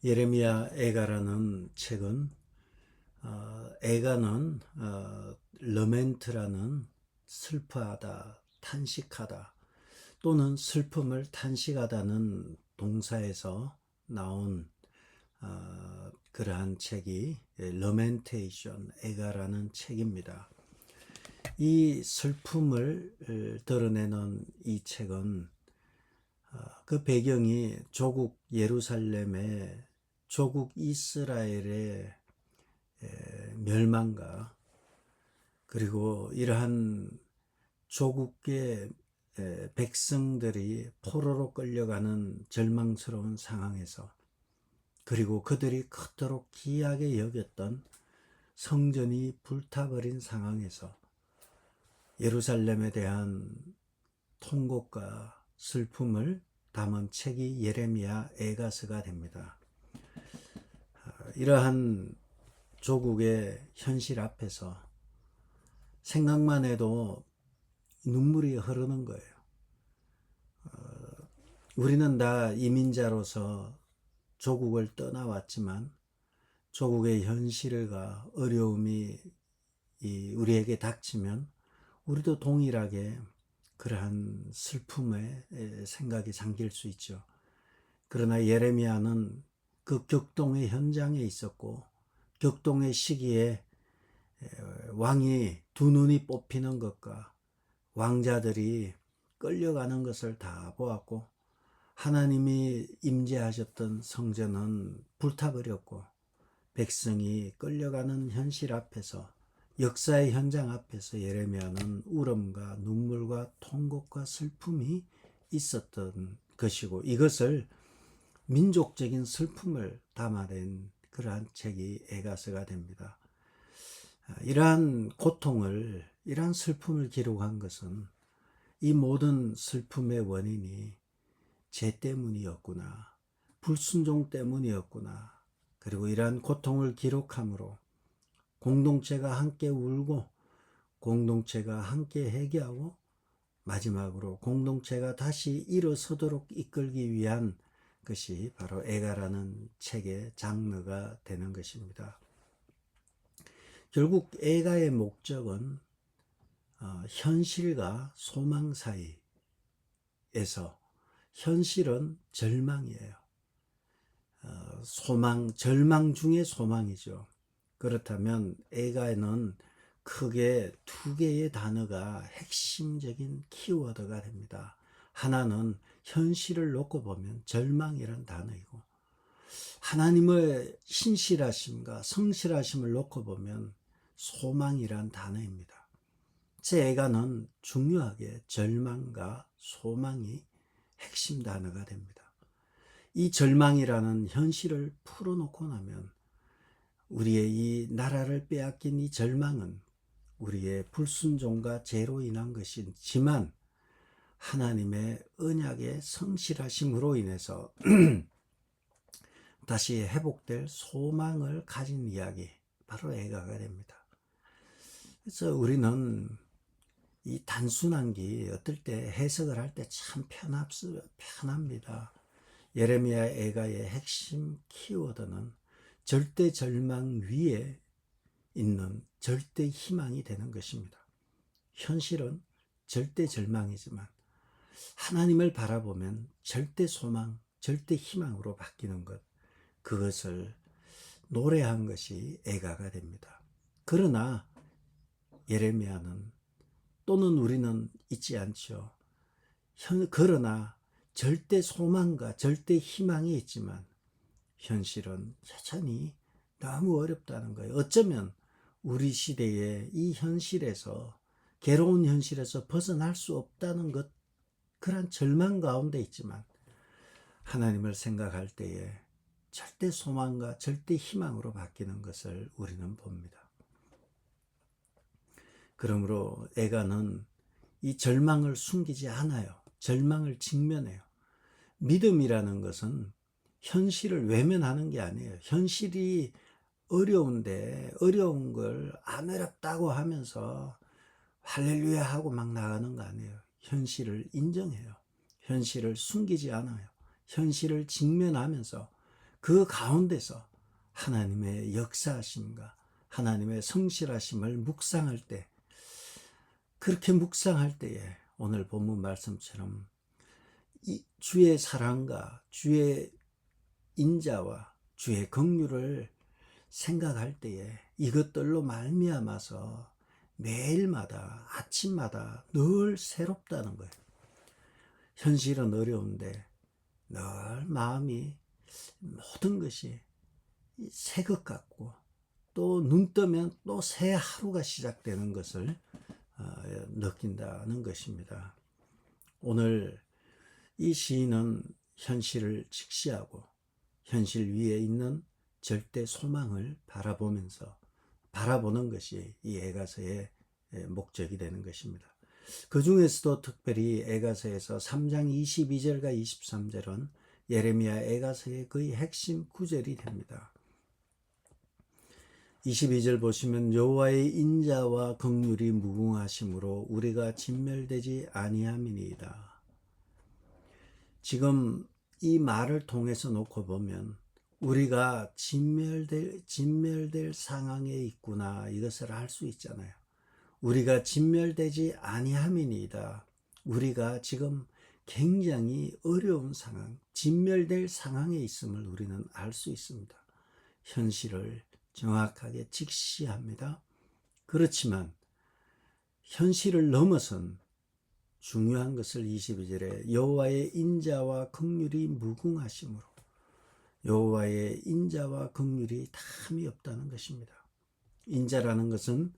예레미야 애가라는 책은 애가는 러멘트라는 슬퍼하다, 탄식하다 또는 슬픔을 탄식하다는 동사에서 나온 그러한 책이 러멘테이션 애가라는 책입니다. 이 슬픔을 드러내는 이 책은 그 배경이 조국 예루살렘의 조국 이스라엘의 멸망과 그리고 이러한 조국의 백성들이 포로로 끌려가는 절망스러운 상황에서 그리고 그들이 그토록 귀하게 여겼던 성전이 불타버린 상황에서 예루살렘에 대한 통곡과 슬픔을 담은 책이 예레미야 애가서가 됩니다. 이러한 조국의 현실 앞에서 생각만 해도 눈물이 흐르는 거예요. 우리는 다 이민자로서 조국을 떠나왔지만 조국의 현실과 어려움이 우리에게 닥치면 우리도 동일하게 그러한 슬픔에 생각이 잠길 수 있죠. 그러나 예레미야는 그 격동의 현장에 있었고 격동의 시기에 왕이 두 눈이 뽑히는 것과 왕자들이 끌려가는 것을 다 보았고 하나님이 임재하셨던 성전은 불타버렸고 백성이 끌려가는 현실 앞에서 역사의 현장 앞에서 예레미야는 울음과 눈물과 통곡과 슬픔이 있었던 것이고 이것을 민족적인 슬픔을 담아낸 그러한 책이 애가서가 됩니다. 이러한 고통을 이러한 슬픔을 기록한 것은 이 모든 슬픔의 원인이 죄 때문이었구나, 불순종 때문이었구나. 그리고 이러한 고통을 기록함으로 공동체가 함께 울고 공동체가 함께 회개하고 마지막으로 공동체가 다시 일어서도록 이끌기 위한 것이 바로 애가라는 책의 장르가 되는 것입니다. 결국 애가의 목적은 현실과 소망 사이에서 현실은 절망이에요. 절망 중에 소망이죠. 그렇다면 애가에는 크게 두 개의 단어가 핵심적인 키워드가 됩니다. 하나는 현실을 놓고 보면 절망이란 단어이고 하나님의 신실하심과 성실하심을 놓고 보면 소망이란 단어입니다. 제 애가는 중요하게 절망과 소망이 핵심 단어가 됩니다. 이 절망이라는 현실을 풀어놓고 나면 우리의 이 나라를 빼앗긴 이 절망은 우리의 불순종과 죄로 인한 것이지만 하나님의 언약의 성실하심으로 인해서 다시 회복될 소망을 가진 이야기, 바로 애가가 됩니다. 그래서 우리는 이 단순한 게 어떨 때 해석을 할 때 참 편합니다. 예레미야 애가의 핵심 키워드는 절대 절망 위에 있는 절대 희망이 되는 것입니다. 현실은 절대 절망이지만 하나님을 바라보면 절대 소망, 절대 희망으로 바뀌는 것, 그것을 노래한 것이 애가가 됩니다. 그러나 예레미야는 또는 우리는 잊지 않죠. 그러나 절대 소망과 절대 희망이 있지만 현실은 여전히 너무 어렵다는 거예요. 어쩌면 우리 시대의 이 현실에서 괴로운 현실에서 벗어날 수 없다는 것, 그런 절망 가운데 있지만 하나님을 생각할 때에 절대 소망과 절대 희망으로 바뀌는 것을 우리는 봅니다. 그러므로 애가는 이 절망을 숨기지 않아요. 절망을 직면해요. 믿음이라는 것은 현실을 외면하는 게 아니에요. 현실이 어려운데 어려운 걸 안 어렵다고 하면서 할렐루야 하고 막 나가는 거 아니에요. 현실을 인정해요. 현실을 숨기지 않아요. 현실을 직면하면서 그 가운데서 하나님의 역사하심과 하나님의 성실하심을 묵상할 때, 그렇게 묵상할 때에 오늘 본문 말씀처럼 이 주의 사랑과 주의 인자와 주의 긍휼을 생각할 때에 이것들로 말미암아서 매일마다 아침마다 늘 새롭다는 거예요. 현실은 어려운데 늘 마음이 모든 것이 새 것 같고 또 눈 뜨면 또 새 하루가 시작되는 것을 느낀다는 것입니다. 오늘 이 시인은 현실을 직시하고 현실 위에 있는 절대 소망을 바라보는 것이 이 에가서의 목적이 되는 것입니다. 그 중에서도 특별히 에가서에서 3장 22절과 23절은 예레미야 에가서의 거의 핵심 구절이 됩니다. 22절 보시면 여호와의 인자와 긍휼이 무궁하심으로 우리가 진멸되지 아니함이니이다. 지금 이 말을 통해서 놓고 보면 우리가 진멸될 상황에 있구나, 이것을 알 수 있잖아요. 우리가 진멸되지 아니함이니이다. 우리가 지금 굉장히 어려운 상황, 진멸될 상황에 있음을 우리는 알 수 있습니다. 현실을 정확하게 직시합니다. 그렇지만 현실을 넘어선 중요한 것을 22절에 여호와의 인자와 긍휼이 무궁하심으로, 여호와의 인자와 긍휼이 탐이 없다는 것입니다. 인자라는 것은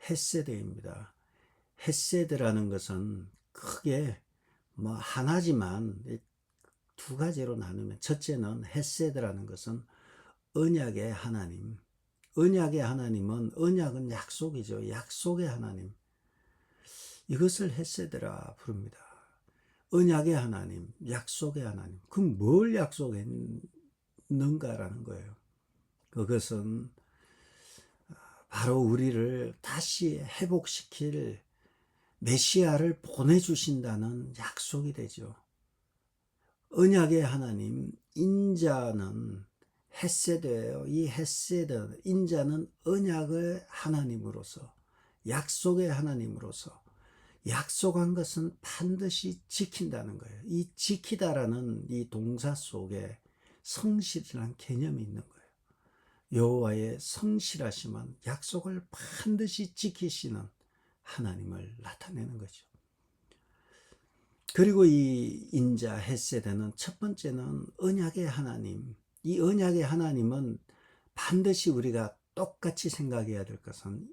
헤세드입니다. 헤세드라는 것은 크게 하나지만 두 가지로 나누면, 첫째는 헤세드라는 것은 언약의 하나님. 언약의 하나님은, 언약은 약속이죠. 약속의 하나님. 이것을 헤세드라 부릅니다. 언약의 하나님, 약속의 하나님. 그럼 뭘 약속했는가라는 거예요. 그것은 바로 우리를 다시 회복시킬 메시아를 보내주신다는 약속이 되죠. 언약의 하나님, 인자는 헤세드예요. 이 헤세드, 인자는 언약의 하나님으로서, 약속의 하나님으로서 약속한 것은 반드시 지킨다는 거예요. 이 지키다라는 이 동사 속에 성실이라는 개념이 있는 거예요. 여호와의 성실하심은 약속을 반드시 지키시는 하나님을 나타내는 거죠. 그리고 이 인자 헤세드는 첫 번째는 언약의 하나님. 이 언약의 하나님은 반드시 우리가 똑같이 생각해야 될 것은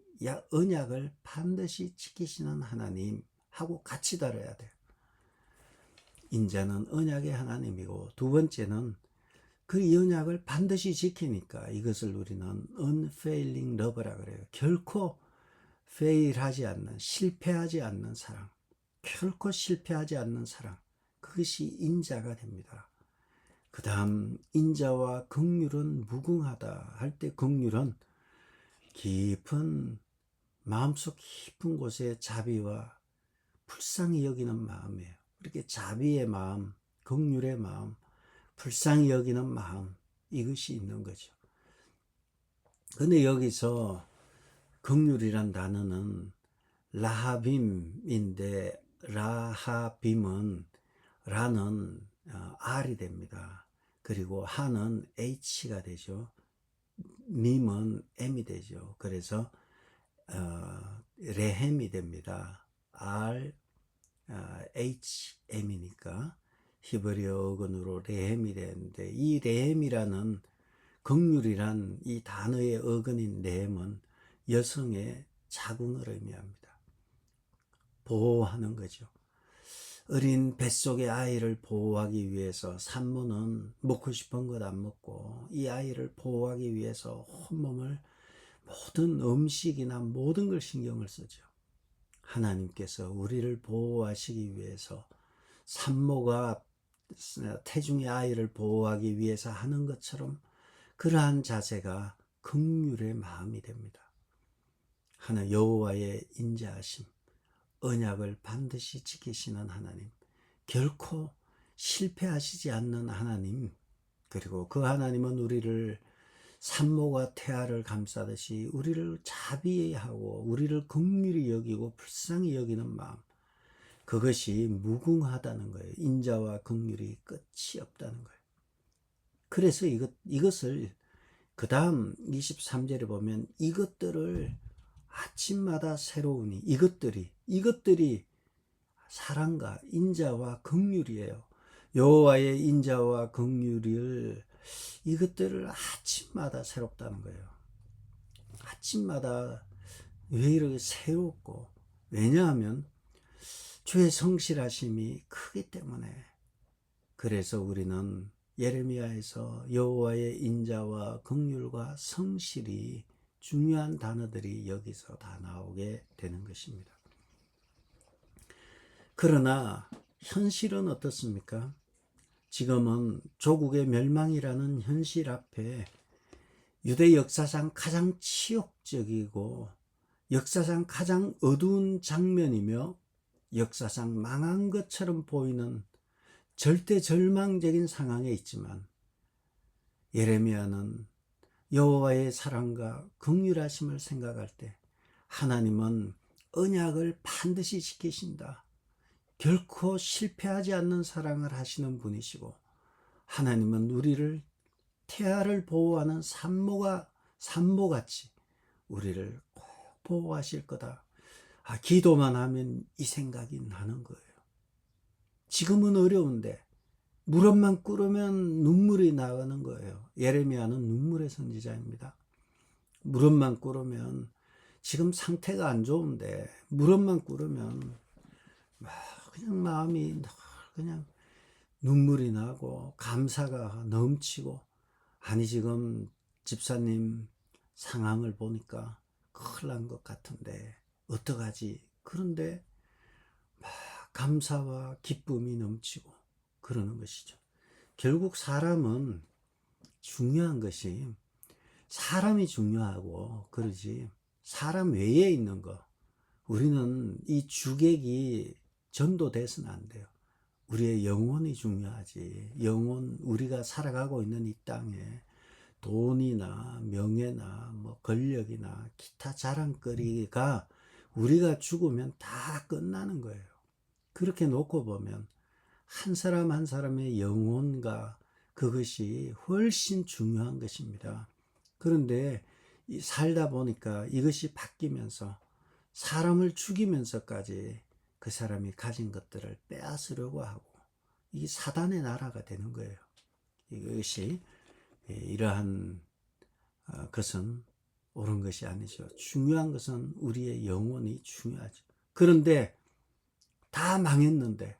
언약을 반드시 지키시는 하나님하고 같이 다뤄야 돼요. 인자는 언약의 하나님이고, 두 번째는 그 언약을 반드시 지키니까 이것을 우리는 unfailing love라 그래요. 결코 fail하지 않는, 실패하지 않는 사랑, 결코 실패하지 않는 사랑, 그것이 인자가 됩니다. 그 다음 인자와 긍휼은 무궁하다 할 때, 긍휼은 깊은 마음속 깊은 곳에 자비와 불쌍히 여기는 마음이에요. 이렇게 자비의 마음, 긍휼의 마음, 불쌍히 여기는 마음, 이것이 있는 거죠. 근데 여기서 긍휼이란 단어는 라하빔인데, 라하빔은 라는 R이 됩니다. 그리고 하는 H가 되죠. 밈은 M이 되죠. 그래서 레헴이 됩니다. R, H, M이니까 히브리어 어근으로 레헴이 되는데, 이 레헴이라는 긍휼이란 이 단어의 어근인 레헴은 여성의 자궁을 의미합니다. 보호하는 거죠. 어린 뱃속의 아이를 보호하기 위해서 산모는 먹고 싶은 것 안 먹고 이 아이를 보호하기 위해서 온몸을, 모든 음식이나 모든 걸 신경을 쓰죠. 하나님께서 우리를 보호하시기 위해서 산모가 태중의 아이를 보호하기 위해서 하는 것처럼 그러한 자세가 긍휼의 마음이 됩니다. 하나 여호와의 인자하심, 언약을 반드시 지키시는 하나님, 결코 실패하시지 않는 하나님, 그리고 그 하나님은 우리를 산모가 태아를 감싸듯이 우리를 자비하고 우리를 긍휼히 여기고 불쌍히 여기는 마음, 그것이 무궁하다는 거예요. 인자와 긍휼이 끝이 없다는 거예요. 그래서 이것을 그 다음 23절에 보면 이것들을 아침마다 새로우니, 이것들이 사랑과 인자와 긍휼이에요. 여호와의 인자와 긍휼을, 이것들을 아침마다 새롭다는 거예요. 아침마다 왜 이렇게 새롭고, 왜냐하면 주의 성실하심이 크기 때문에. 그래서 우리는 예레미야에서 여호와의 인자와 긍휼과 성실이 중요한 단어들이 여기서 다 나오게 되는 것입니다. 그러나 현실은 어떻습니까? 지금은 조국의 멸망이라는 현실 앞에 유대 역사상 가장 치욕적이고 역사상 가장 어두운 장면이며 역사상 망한 것처럼 보이는 절대 절망적인 상황에 있지만, 예레미야는 여호와의 사랑과 긍휼하심을 생각할 때 하나님은 언약을 반드시 지키신다, 결코 실패하지 않는 사랑을 하시는 분이시고, 하나님은 우리를 태아를 보호하는 산모같이 우리를 꼭 보호하실 거다. 기도만 하면 이 생각이 나는 거예요. 지금은 어려운데 무릎만 꿇으면 눈물이 나가는 거예요. 예레미야는 눈물의 선지자입니다. 무릎만 꿇으면, 지금 상태가 안 좋은데 무릎만 꿇으면 그냥 마음이 그냥 눈물이 나고 감사가 넘치고, 아니 지금 집사님 상황을 보니까 큰일 난 것 같은데 어떡하지? 그런데 막 감사와 기쁨이 넘치고 그러는 것이죠. 결국 사람은 중요한 것이 사람이 중요하고 그러지, 사람 외에 있는 거, 우리는 이 주객이 전도돼서는 안 돼요. 우리의 영혼이 중요하지. 영혼, 우리가 살아가고 있는 이 땅에 돈이나 명예나 뭐 권력이나 기타 자랑거리가 우리가 죽으면 다 끝나는 거예요. 그렇게 놓고 보면 한 사람 한 사람의 영혼과 그것이 훨씬 중요한 것입니다. 그런데 살다 보니까 이것이 바뀌면서 사람을 죽이면서까지 그 사람이 가진 것들을 빼앗으려고 하고, 이게 사단의 나라가 되는 거예요. 이것이 이러한 것은 옳은 것이 아니죠. 중요한 것은 우리의 영혼이 중요하죠. 그런데 다 망했는데,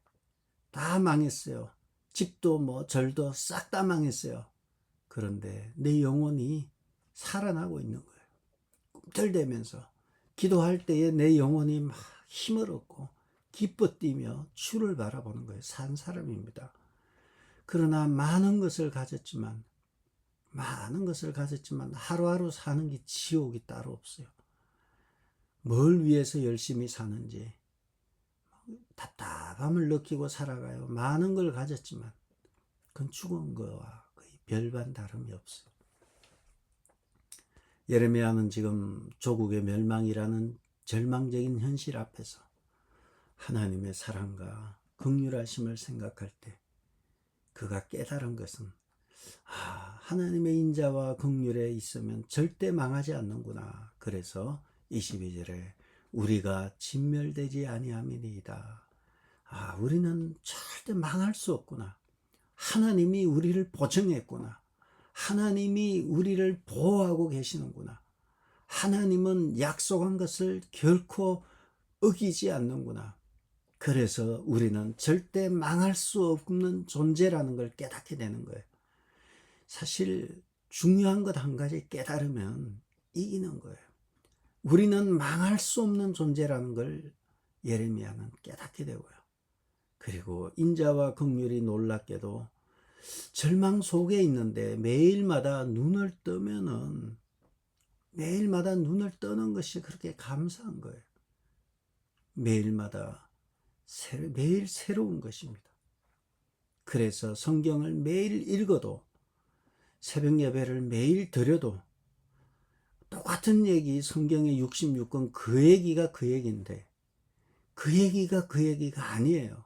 다 망했어요. 집도 뭐 절도 싹 다 망했어요. 그런데 내 영혼이 살아나고 있는 거예요. 꿈틀대면서 기도할 때에 내 영혼이 막 힘을 얻고 기뻐 뛰며 주를 바라보는 거예요. 산 사람입니다. 그러나 많은 것을 가졌지만 하루하루 사는 게 지옥이 따로 없어요. 뭘 위해서 열심히 사는지 답답함을 느끼고 살아가요. 많은 걸 가졌지만 그건 죽은 거와 거의 별반 다름이 없어요. 예레미야는 지금 조국의 멸망이라는 절망적인 현실 앞에서 하나님의 사랑과 긍휼하심을 생각할 때 그가 깨달은 것은, 하나님의 인자와 긍휼에 있으면 절대 망하지 않는구나. 그래서 22절에 우리가 진멸되지 아니함이니이다. 우리는 절대 망할 수 없구나. 하나님이 우리를 보증했구나. 하나님이 우리를 보호하고 계시는구나. 하나님은 약속한 것을 결코 어기지 않는구나. 그래서 우리는 절대 망할 수 없는 존재라는 걸 깨닫게 되는 거예요. 사실 중요한 것 한 가지 깨달으면 이기는 거예요. 우리는 망할 수 없는 존재라는 걸 예레미야는 깨닫게 되고요. 그리고 인자와 긍휼이 놀랍게도 절망 속에 있는데 매일마다 눈을 뜨는 것이 그렇게 감사한 거예요. 매일 새로운 것입니다. 그래서 성경을 매일 읽어도 새벽 예배를 매일 드려도 똑같은 얘기, 성경의 66권 그 얘기가 그 얘기인데 그 얘기가 그 얘기가 아니에요.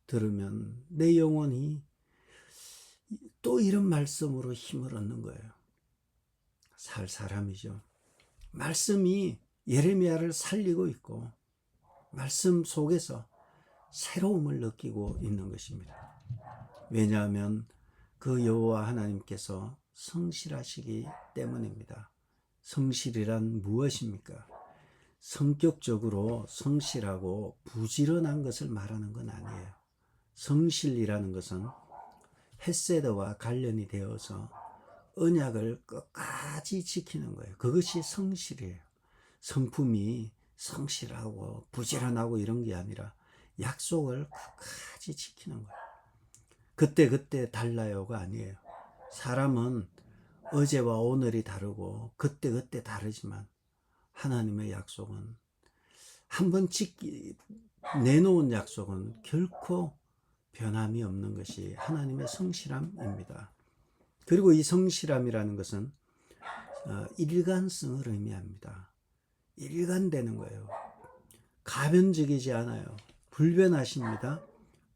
들으면 내 영혼이 또 이런 말씀으로 힘을 얻는 거예요. 살 사람이죠. 말씀이 예레미야를 살리고 있고 말씀 속에서 새로움을 느끼고 있는 것입니다. 왜냐하면 그 여호와 하나님께서 성실하시기 때문입니다. 성실이란 무엇입니까? 성격적으로 성실하고 부지런한 것을 말하는 건 아니에요. 성실이라는 것은 헤세드와 관련이 되어서 언약을 끝까지 지키는 거예요. 그것이 성실이에요. 성품이 성실하고 부지런하고 이런 게 아니라 약속을 끝까지 지키는 거예요. 그때 달라요가 아니에요. 사람은 어제와 오늘이 다르고 그때 다르지만 하나님의 약속은 한번 내놓은 약속은 결코 변함이 없는 것이 하나님의 성실함입니다. 그리고 이 성실함이라는 것은 일관성을 의미합니다. 일관되는 거예요. 가변적이지 않아요. 불변하십니다.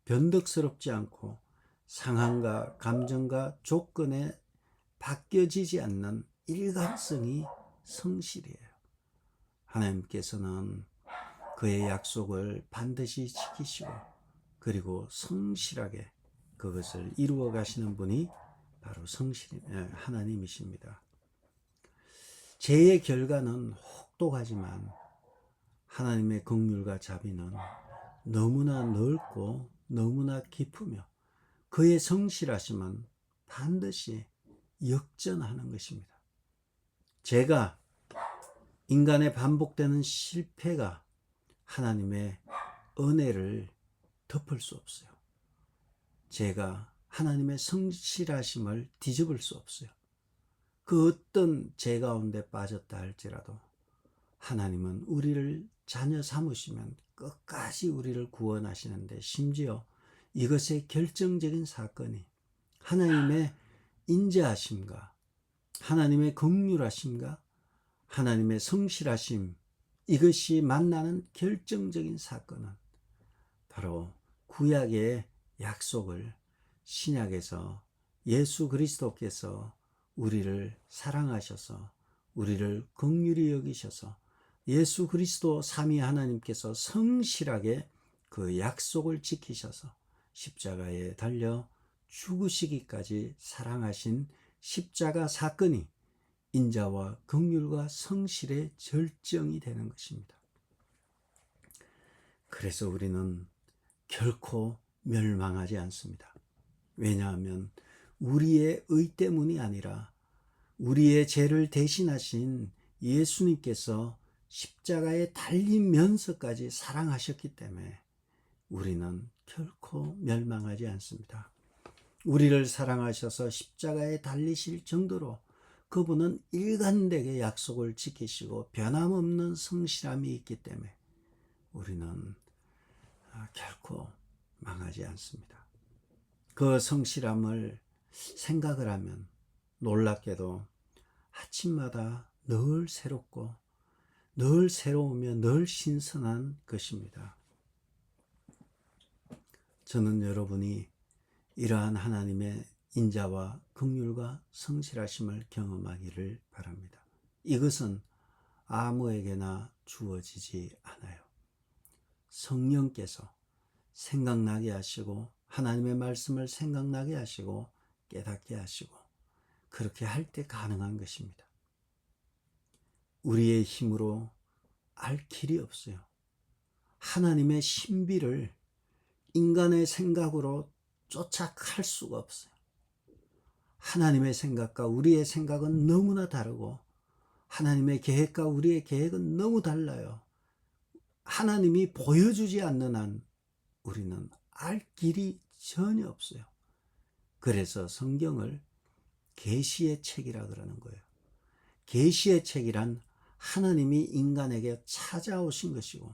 변덕스럽지 않고 상황과 감정과 조건에 바뀌어지지 않는 일관성이 성실이에요. 하나님께서는 그의 약속을 반드시 지키시고 그리고 성실하게 그것을 이루어 가시는 분이 바로 하나님이십니다. 죄의 결과는 혹독하지만 하나님의 긍휼과 자비는 너무나 넓고 너무나 깊으며 그의 성실하심은 반드시 역전하는 것입니다. 죄가 인간의 반복되는 실패가 하나님의 은혜를 덮을 수 없어요. 죄가 하나님의 성실하심을 뒤집을 수 없어요. 그 어떤 죄 가운데 빠졌다 할지라도 하나님은 우리를 자녀 삼으시면 끝까지 우리를 구원하시는데 심지어 이것의 결정적인 사건이 하나님의 인자하심과 하나님의 긍휼하심과 하나님의 성실하심, 이것이 만나는 결정적인 사건은 바로 구약의 약속을 신약에서 예수 그리스도께서 우리를 사랑하셔서 우리를 긍휼히 여기셔서 예수 그리스도 삼위 하나님께서 성실하게 그 약속을 지키셔서 십자가에 달려 죽으시기까지 사랑하신 십자가 사건이 인자와 긍휼과 성실의 절정이 되는 것입니다. 그래서 우리는 결코 멸망하지 않습니다. 왜냐하면 우리의 의 때문이 아니라 우리의 죄를 대신하신 예수님께서 십자가에 달리면서까지 사랑하셨기 때문에 우리는 결코 멸망하지 않습니다. 우리를 사랑하셔서 십자가에 달리실 정도로 그분은 일관되게 약속을 지키시고 변함없는 성실함이 있기 때문에 우리는 결코 망하지 않습니다. 그 성실함을 생각을 하면 놀랍게도 아침마다 늘 새롭고 늘 새로우며 늘 신선한 것입니다. 저는 여러분이 이러한 하나님의 인자와 긍휼과 성실하심을 경험하기를 바랍니다. 이것은 아무에게나 주어지지 않아요. 성령께서 생각나게 하시고 하나님의 말씀을 생각나게 하시고 깨닫게 하시고 그렇게 할 때 가능한 것입니다. 우리의 힘으로 알 길이 없어요. 하나님의 신비를 인간의 생각으로 쫓아갈 수가 없어요. 하나님의 생각과 우리의 생각은 너무나 다르고 하나님의 계획과 우리의 계획은 너무 달라요. 하나님이 보여주지 않는 한 우리는 알 길이 전혀 없어요. 그래서 성경을 계시의 책이라 그러는 거예요. 계시의 책이란 하나님이 인간에게 찾아오신 것이고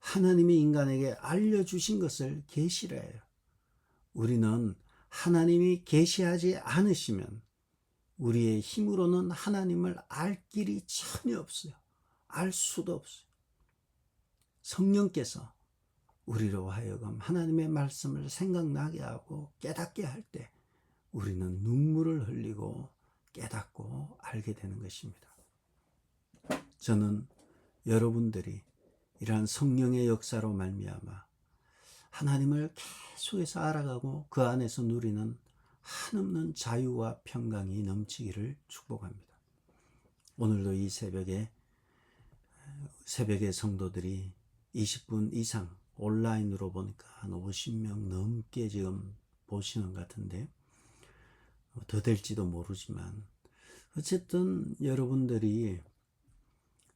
하나님이 인간에게 알려주신 것을 계시라 해요. 우리는 하나님이 계시하지 않으시면 우리의 힘으로는 하나님을 알 길이 전혀 없어요. 알 수도 없어요. 성령께서 우리로 하여금 하나님의 말씀을 생각나게 하고 깨닫게 할 때 우리는 눈물을 흘리고 깨닫고 알게 되는 것입니다. 저는 여러분들이 이러한 성령의 역사로 말미암아 하나님을 계속해서 알아가고 그 안에서 누리는 한없는 자유와 평강이 넘치기를 축복합니다. 오늘도 이 새벽에 성도들이 20분 이상 온라인으로 보니까 한 50명 넘게 지금 보시는 것 같은데 더 될지도 모르지만 어쨌든 여러분들이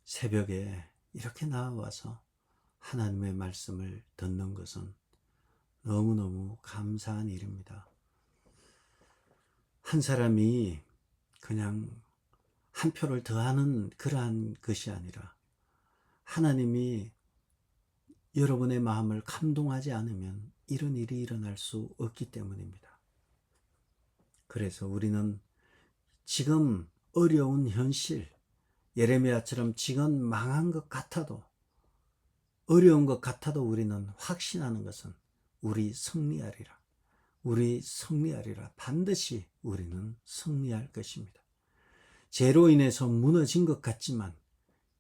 새벽에 이렇게 나와서 하나님의 말씀을 듣는 것은 너무너무 감사한 일입니다. 한 사람이 그냥 한 표를 더하는 그러한 것이 아니라 하나님이 여러분의 마음을 감동하지 않으면 이런 일이 일어날 수 없기 때문입니다. 그래서 우리는 지금 어려운 현실, 예레미야처럼 지금 망한 것 같아도, 어려운 것 같아도 우리는 확신하는 것은 우리 승리하리라. 반드시 우리는 승리할 것입니다. 죄로 인해서 무너진 것 같지만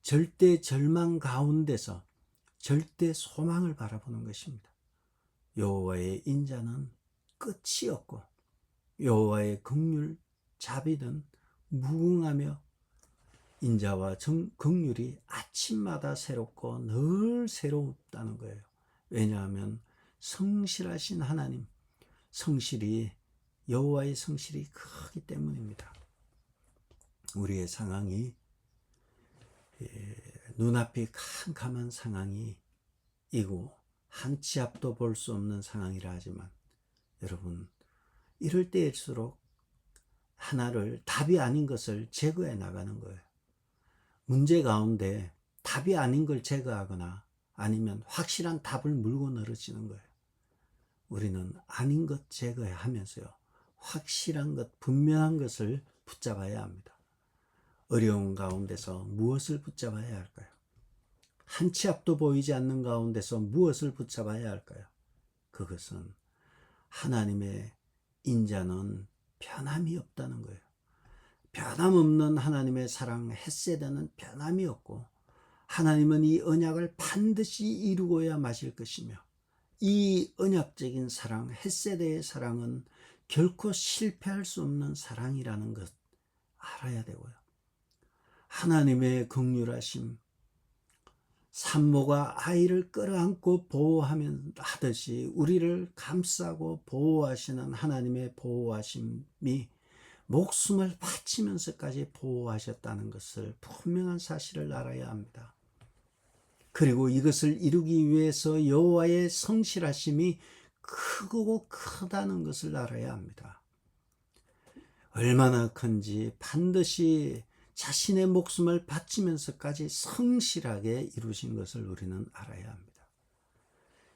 절대 절망 가운데서 절대 소망을 바라보는 것입니다. 여호와의 인자는 끝이 없고 여호와의 긍휼 자비는 무궁하며 인자와 긍휼이 아침마다 새롭고 늘 새롭다는 거예요. 왜냐하면 성실하신 하나님, 여호와의 성실이 크기 때문입니다. 우리의 상황이 눈앞이 캄캄한 상황이고 한치 앞도 볼 수 없는 상황이라 하지만 여러분, 이럴 때일수록 하나를 답이 아닌 것을 제거해 나가는 거예요. 문제 가운데 답이 아닌 걸 제거하거나 아니면 확실한 답을 물고 늘어지는 거예요. 우리는 아닌 것 제거하면서요, 확실한 것, 분명한 것을 붙잡아야 합니다. 어려운 가운데서 무엇을 붙잡아야 할까요? 한치 앞도 보이지 않는 가운데서 무엇을 붙잡아야 할까요? 그것은 하나님의 인자는 변함이 없다는 거예요. 변함없는 하나님의 사랑, 헷세대는 변함이 없고 하나님은 이 언약을 반드시 이루고야 마실 것이며 이 언약적인 사랑, 헷세대의 사랑은 결코 실패할 수 없는 사랑이라는 것 알아야 되고요. 하나님의 긍휼하심, 산모가 아이를 끌어안고 보호하듯이 우리를 감싸고 보호하시는 하나님의 보호하심이 목숨을 바치면서까지 보호하셨다는 것을 분명한 사실을 알아야 합니다. 그리고 이것을 이루기 위해서 여호와의 성실하심이 크고 크다는 것을 알아야 합니다. 얼마나 큰지 반드시 자신의 목숨을 바치면서까지 성실하게 이루신 것을 우리는 알아야 합니다.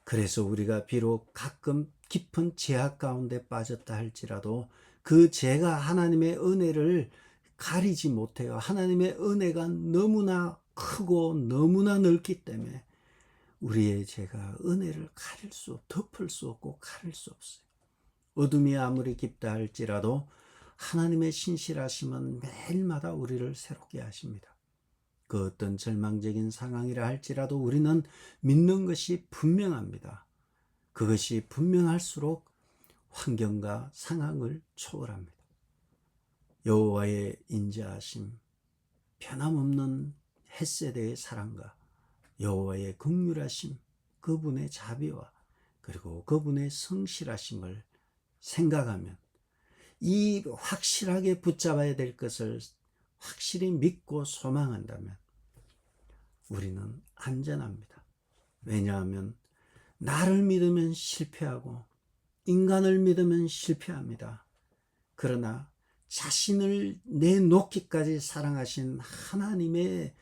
그래서 우리가 비록 가끔 깊은 죄악 가운데 빠졌다 할지라도 그 죄가 하나님의 은혜를 가리지 못해요. 하나님의 은혜가 너무나 크고 너무나 넓기 때문에 우리의 죄가 은혜를 덮을 수 없고 가릴 수 없어요. 어둠이 아무리 깊다 할지라도 하나님의 신실하심은 매일마다 우리를 새롭게 하십니다. 그 어떤 절망적인 상황이라 할지라도 우리는 믿는 것이 분명합니다. 그것이 분명할수록 환경과 상황을 초월합니다. 여호와의 인자하심, 변함없는 헷세대의 사랑과 여호와의 긍휼하심, 그분의 자비와 그리고 그분의 성실하심을 생각하면 이 확실하게 붙잡아야 될 것을 확실히 믿고 소망한다면 우리는 안전합니다. 왜냐하면 나를 믿으면 실패하고 인간을 믿으면 실패합니다. 그러나 자신을 내놓기까지 사랑하신 하나님의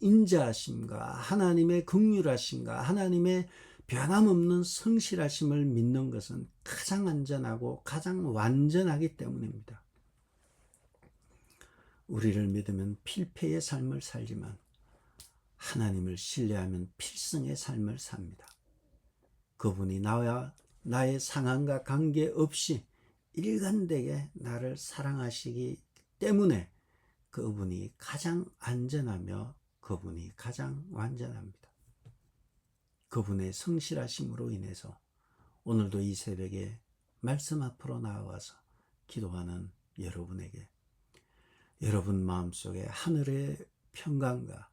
인자하심과 하나님의 긍휼하심과 하나님의 변함없는 성실하심을 믿는 것은 가장 안전하고 가장 완전하기 때문입니다. 우리를 믿으면 필패의 삶을 살지만 하나님을 신뢰하면 필승의 삶을 삽니다. 그분이 나와 나의 상황과 관계없이 일관되게 나를 사랑하시기 때문에 그분이 가장 안전하며 그분이 가장 완전합니다. 그분의 성실하심으로 인해서 오늘도 이 새벽에 말씀 앞으로 나와서 기도하는 여러분에게 여러분 마음속에 하늘의 평강과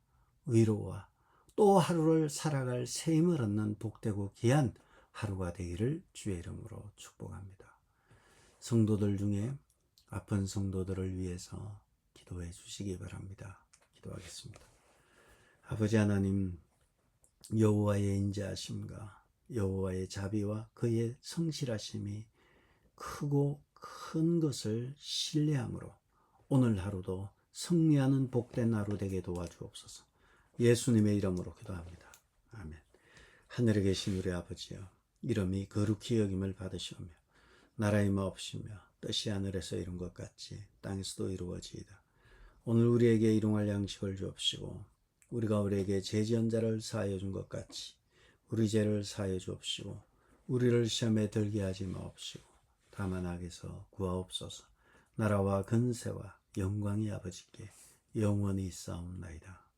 위로와 또 하루를 살아갈 새 힘을 얻는 복되고 귀한 하루가 되기를 주의 이름으로 축복합니다. 성도들 중에 아픈 성도들을 위해서 기도해 주시기 바랍니다. 기도하겠습니다. 아버지 하나님, 여호와의 인자하심과 여호와의 자비와 그의 성실하심이 크고 큰 것을 신뢰함으로 오늘 하루도 승리하는 복된 하루 되게 도와주옵소서. 예수님의 이름으로 기도합니다. 아멘. 하늘에 계신 우리 아버지여, 이름이 거룩히 여김을 받으시오며 나라의 마옵시며 뜻이 하늘에서 이룬 것 같이 땅에서도 이루어지이다. 오늘 우리에게 일용할 양식을 주옵시고 우리가 우리에게 죄지은 자를 사하여 준 것 같이 우리 죄를 사하여 주옵시고 우리를 시험에 들게 하지 마옵시고 다만 악에서 구하옵소서. 나라와 근세와 영광이 아버지께 영원히 있사옵나이다.